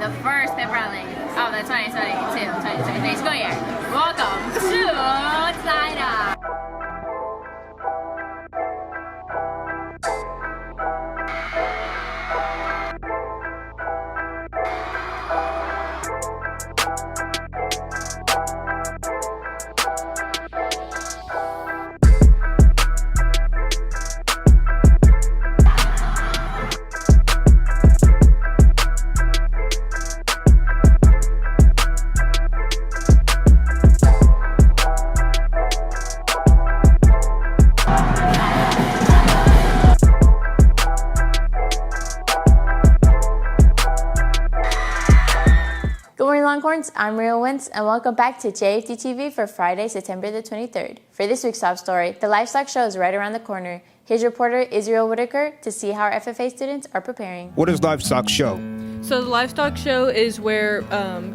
the first pep rally of the 2022-2023 school year. Welcome to China. Longhorns, I'm Rio Wentz, and welcome back to JFD TV for Friday, September the 23rd. For this week's top story, the livestock show is right around the corner. Here's reporter Israel Whitaker to see how our FFA students are preparing. What is livestock show? So the livestock show is where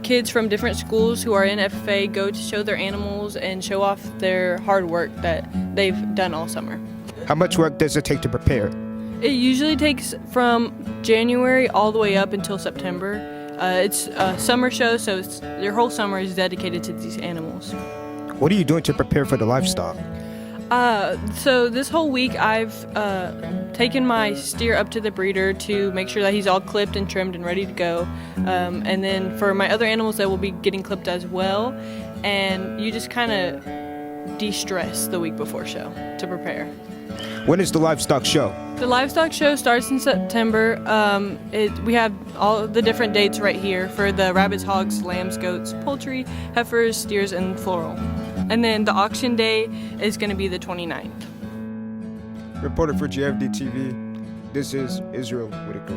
kids from different schools who are in FFA go to show their animals and show off their hard work that they've done all summer. How much work does it take to prepare? It usually takes from January all the way up until September. It's a summer show, so their whole summer is dedicated to these animals. What are you doing to prepare for the livestock? So this whole week I've taken my steer up to the breeder to make sure that he's all clipped and trimmed and ready to go. And then for my other animals, they will be getting clipped as well. And you just kind of de-stress the week before show to prepare. When is the livestock show? The livestock show starts in September. We have all the different dates right here for the rabbits, hogs, lambs, goats, poultry, heifers, steers, and floral. And then the auction day is going to be the 29th. Reporter for JFD TV, this is Israel Whitaker.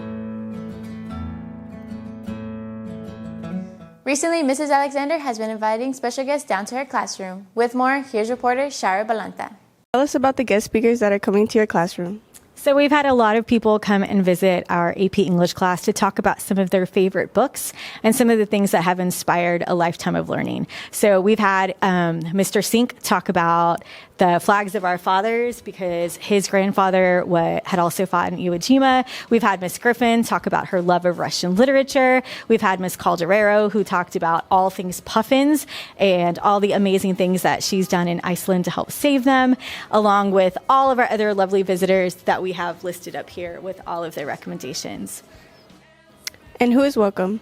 Recently, Mrs. Alexander has been inviting special guests down to her classroom. With more, here's reporter Shara Balanta. Tell us about the guest speakers that are coming to your classroom. So we've had a lot of people come and visit our AP English class to talk about some of their favorite books and some of the things that have inspired a lifetime of learning. So we've had Mr. Sink talk about the flags of our fathers because his grandfather had also fought in Iwo Jima. We've had Miss Griffin talk about her love of Russian literature. We've had Miss Calderero who talked about all things puffins and all the amazing things that she's done in Iceland to help save them, along with all of our other lovely visitors that we have listed up here with all of their recommendations. And who is welcome?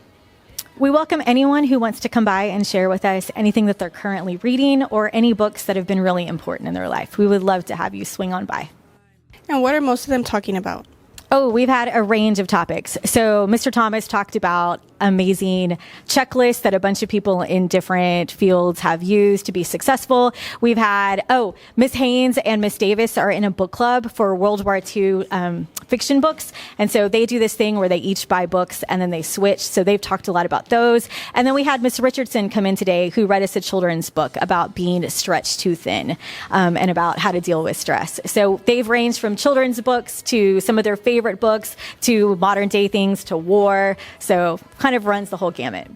We welcome anyone who wants to come by and share with us anything that they're currently reading or any books that have been really important in their life. We would love to have you swing on by. And what are most of them talking about? Oh, we've had a range of topics. So Mr. Thomas talked about amazing checklists that a bunch of people in different fields have used to be successful. We've had, Miss Haynes and Miss Davis are in a book club for World War II fiction books. And so they do this thing where they each buy books and then they switch. So they've talked a lot about those. And then we had Miss Richardson come in today who read us a children's book about being stretched too thin and about how to deal with stress. So they've ranged from children's books to some of their favorite books to modern day things to war. So kind of runs the whole gamut.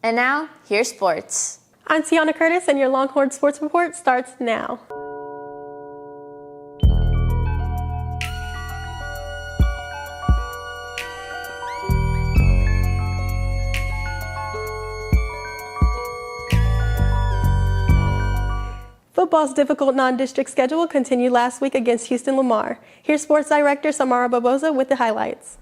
And now, here's sports. I'm Tiana Curtis, and your Longhorn Sports Report starts now. Football's difficult non-district schedule continued last week against Houston Lamar. Here's Sports Director Samara Barboza with the highlights.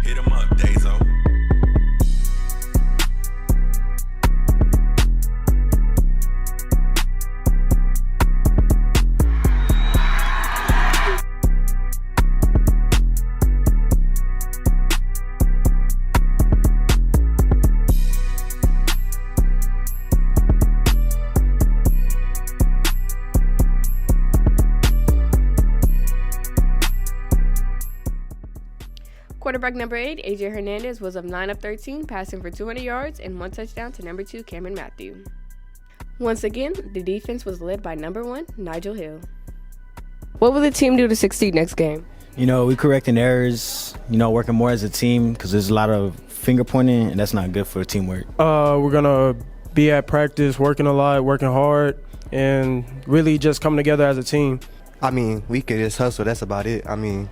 Hit 'em up, Dazo. Quarterback number 8, AJ Hernandez, was of 9 of 13, passing for 200 yards and 1 touchdown to number 2, Cameron Matthew. Once again, the defense was led by number 1, Nigel Hill. What will the team do to succeed next game? We correcting errors, working more as a team because there's a lot of finger pointing, and that's not good for teamwork. We're gonna be at practice, working a lot, working hard, and really just coming together as a team. I mean, we could just hustle. That's about it. I mean,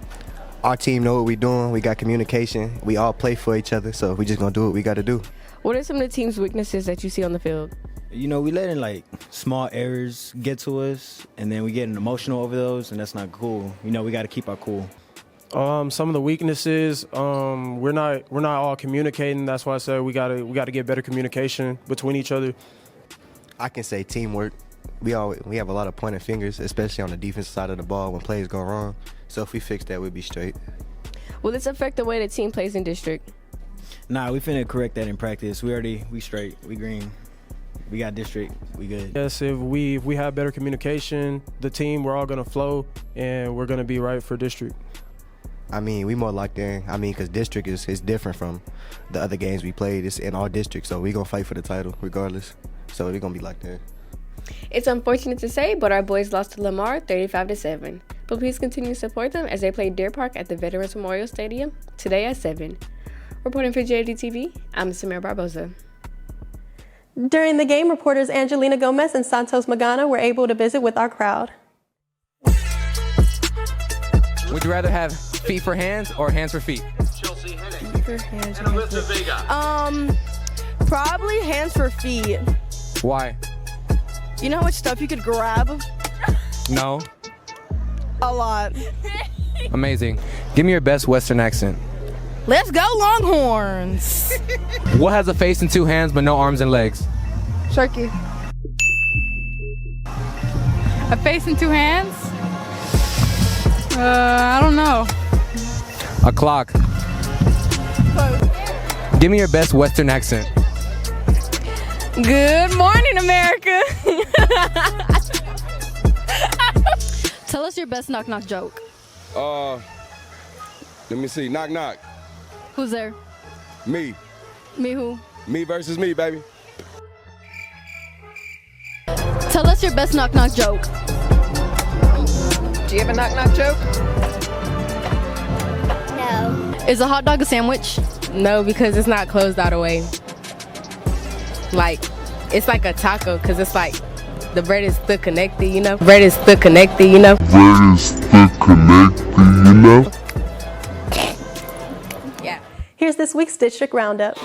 our team know what we're doing. We got communication. We all play for each other, so we just gonna do what we got to do. What are some of the team's weaknesses that you see on the field? You know, we letting like small errors get to us, and then we getting emotional over those, and that's not cool. You know, we got to keep our cool. Some of the weaknesses, we're not all communicating. That's why I said we gotta get better communication between each other. I can say teamwork. We have a lot of pointing fingers, especially on the defensive side of the ball when plays go wrong. So if we fix that, we'll be straight. Will this affect the way the team plays in district? Nah, we finna correct that in practice. We straight. We green. We got district. We good. Yes, if we have better communication, the team, we're all gonna flow, and we're gonna be right for district. I mean, we more locked in. I mean, because district is different from the other games we played. It's in our district, so we're going to fight for the title regardless. So we're going to be locked in. It's unfortunate to say, but our boys lost to Lamar 35-7. But please continue to support them as they play Deer Park at the Veterans Memorial Stadium today at 7. Reporting for JFD-TV, I'm Samir Barboza. During the game, reporters Angelina Gomez and Santos Magana were able to visit with our crowd. Would you rather have feet for hands or hands for feet? Feet for hands or hands for feet? Probably hands for feet. Why? You know how much stuff you could grab? No. A lot. Amazing. Give me your best Western accent. Let's go Longhorns. What has a face and two hands but no arms and legs? Sharky. A face and two hands? I don't know. A clock. Give me your best Western accent. Good morning, America. Tell us your best knock-knock joke. Let me see. Knock, knock. Who's there? Me. Me who? Me versus me, baby. Tell us your best knock-knock joke. Do you have a knock-knock joke? No. Is a hot dog a sandwich? No, because it's not closed all the way. Like, it's like a taco, because it's like the bread is still connected, you know? Bread is still connected, you know? Bread is still connected, you know? Yeah. Here's this week's District Roundup.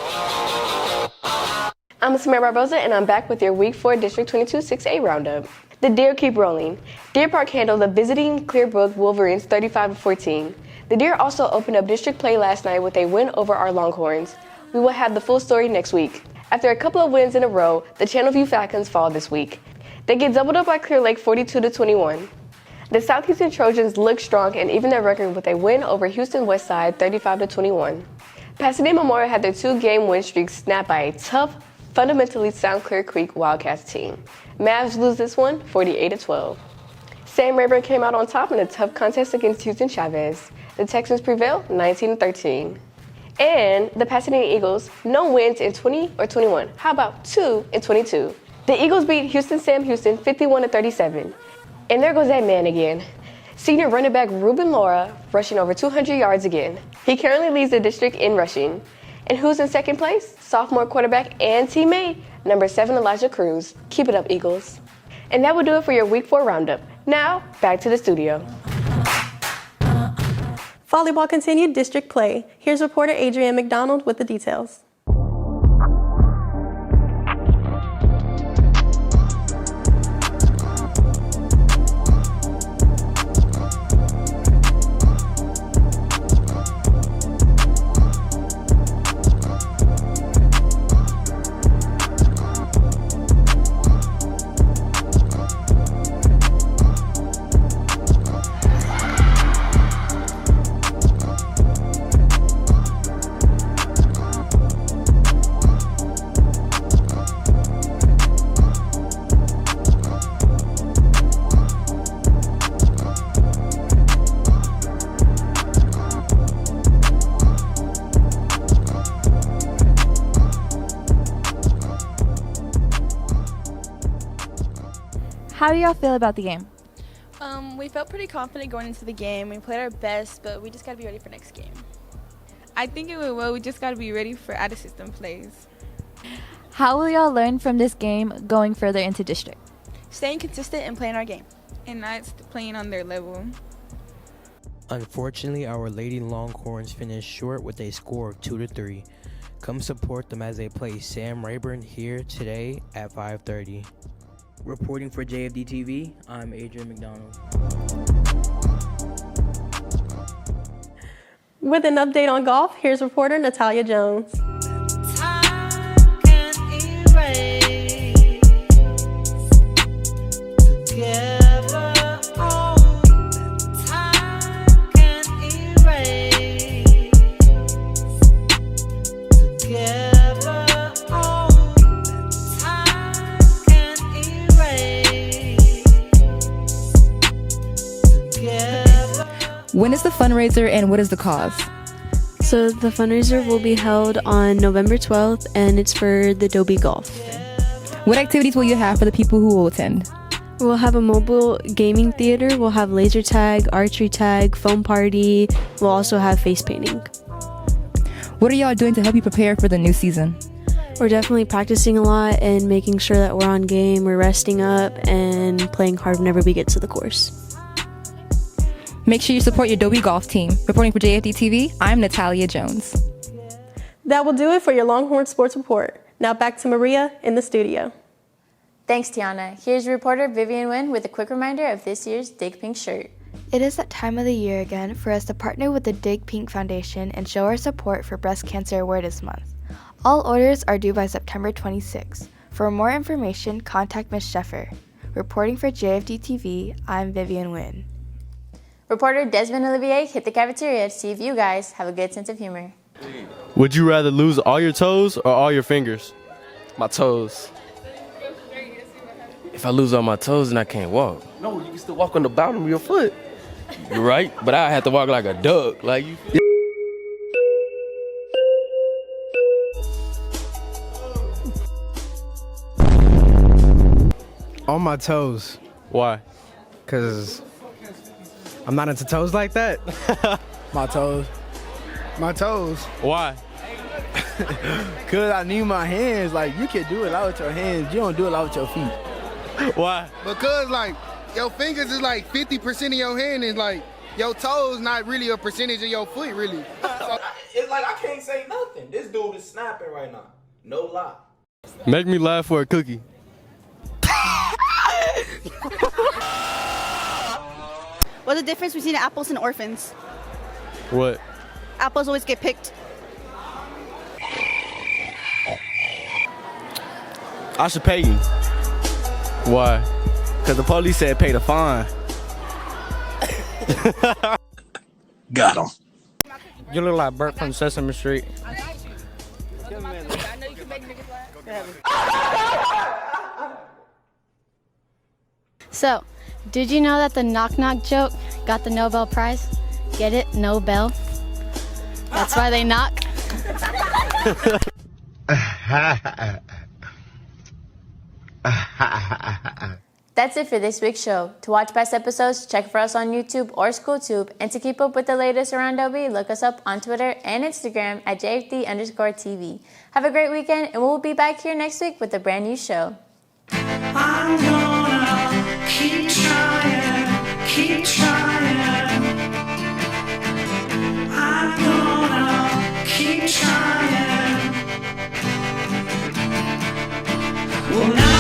I'm Samir Barboza, and I'm back with your Week 4 District 22 6A Roundup. The Deer keep rolling. Deer Park handled the visiting Clearbrook Wolverines 35-14. The Deer also opened up district play last night with a win over our Longhorns. We will have the full story next week. After a couple of wins in a row, the Channelview Falcons fall this week. They get doubled up by Clear Lake 42-21. The South Houston Trojans look strong and even their record with a win over Houston Westside 35-21. Pasadena Memorial had their 2-game win streak snapped by a tough, fundamentally sound Clear Creek Wildcats team. Mavs lose this one 48-12. Sam Rayburn came out on top in a tough contest against Houston Chavez. The Texans prevail 19-13. And the Pasadena Eagles, no wins in 20 or 21. How about 2 in 22? The Eagles beat Sam Houston 51-37. And there goes that man again. Senior running back Ruben Laura rushing over 200 yards again. He currently leads the district in rushing. And who's in second place? Sophomore quarterback and teammate, number 7 Elijah Cruz. Keep it up, Eagles. And that will do it for your Week 4 Roundup. Now, back to the studio. Volleyball continued district play. Here's reporter Adrienne McDonald with the details. How do y'all feel about the game? We felt pretty confident going into the game. We played our best, but we just got to be ready for next game. I think it went well. We just got to be ready for out-of-system plays. How will y'all learn from this game going further into district? Staying consistent and playing our game. And not playing on their level. Unfortunately, our Lady Longhorns finished short with a score of 2-3. Come support them as they play Sam Rayburn here today at 5:30. Reporting for JFD TV, I'm Adrian McDonald. With an update on golf, here's reporter Natalia Jones. When is the fundraiser and what is the cause? So the fundraiser will be held on November 12th and it's for the Dobie Golf. What activities will you have for the people who will attend? We'll have a mobile gaming theater, we'll have laser tag, archery tag, foam party, we'll also have face painting. What are y'all doing to help you prepare for the new season? We're definitely practicing a lot and making sure that we're on game, we're resting up and playing hard whenever we get to the course. Make sure you support your Dobie Golf team. Reporting for JFD TV, I'm Natalia Jones. That will do it for your Longhorn Sports Report. Now back to Maria in the studio. Thanks, Tiana. Here's reporter Vivian Nguyen with a quick reminder of this year's Dig Pink shirt. It is that time of the year again for us to partner with the Dig Pink Foundation and show our support for Breast Cancer Awareness Month. All orders are due by September 26. For more information, contact Ms. Sheffer. Reporting for JFD TV, I'm Vivian Nguyen. Reporter Desmond Olivier hit the cafeteria to see if you guys have a good sense of humor. Would you rather lose all your toes or all your fingers? My toes. If I lose all my toes, then I can't walk. No, you can still walk on the bottom of your foot. You're right, but I have to walk like a duck. Like you. On my toes. Why? Because I'm not into toes like that. My toes. My toes. Why? Because I need my hands. Like, you can do it out with your hands. You don't do it out with your feet. Why? Because, like, your fingers is like 50% of your hand and, like, your toes not really a percentage of your foot, really. So, it's like I can't say nothing. This dude is snapping right now. No lie. Make me laugh for a cookie. What's the difference between apples and orphans? What? Apples always get picked. I should pay you. Why? Because the police said pay the fine. Got him. You look like Bert from Sesame Street. So, did you know that the knock-knock joke got the Nobel Prize? Get it? Nobel. That's why they knock. That's it for this week's show. To watch past episodes, check for us on YouTube or SchoolTube. And to keep up with the latest around Dobie, look us up on Twitter and Instagram at JFD_TV. Have a great weekend, and we'll be back here next week with a brand new show. I'm gonna keep trying, keep trying. I'm gonna keep trying. Well, now